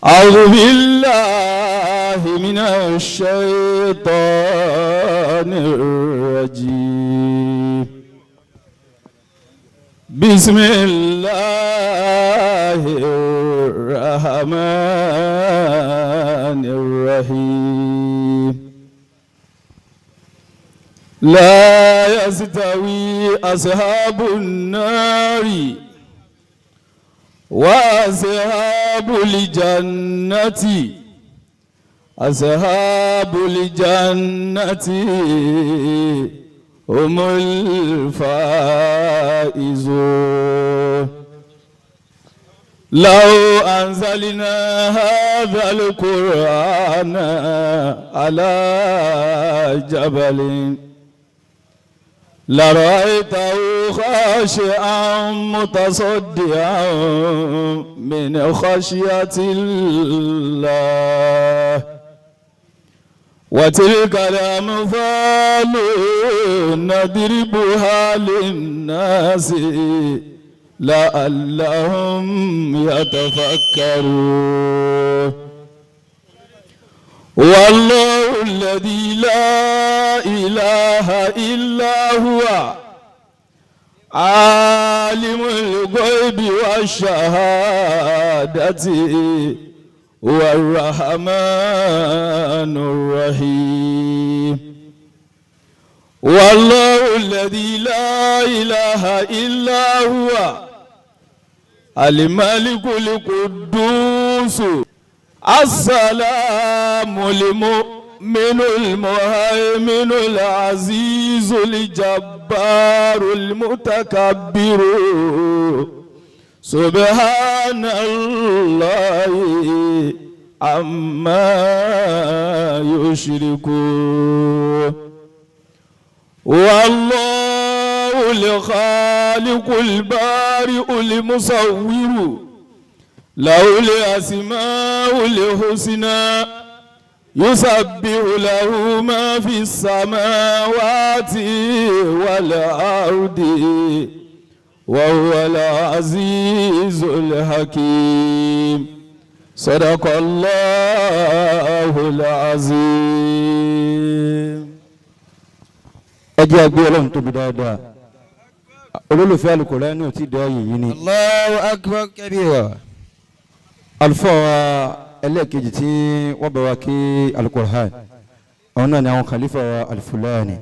أعوذ بالله من الشيطان الرجيم. بسم الله الرحمن الرحيم. لا يستوي أصحاب النار وأصحاب الجنة. أصحاب الجنة هم الفائزون. لو أنزلنا هذا القرآن على جبل لرأيته خاشعا متصدعا من خشية الله. وتلك الأمثال نضربها للناس لعلهم يتفكرون. والله الذي لا إله إلا هو عالم الغيب والشهادة هو الرحمن الرحيم. والله الذي لا إله إلا هو الملك القدوس السلام المؤمن المهيمن العزيز الجبار المتكبر. سبحان الله عما يشركون. والله الخالق البارئ المصور له الأسماء الحسنى يسبح له ما في السماوات والأرض وهو العزيز الحكيم. صدق الله العظيم. ẹjẹ́ agbé ọlọ́run tóbi dáadáa olólùfẹ́ Al-Qur'ani ò tí ì dá yìí ni. Allahu akbar kabira. àlùfáà ẹlẹ́ẹ̀kejì tí wọ́n bá wa kí Al-Qur'an àwọn náà ni àwọn khalifa wa Al-Fulani.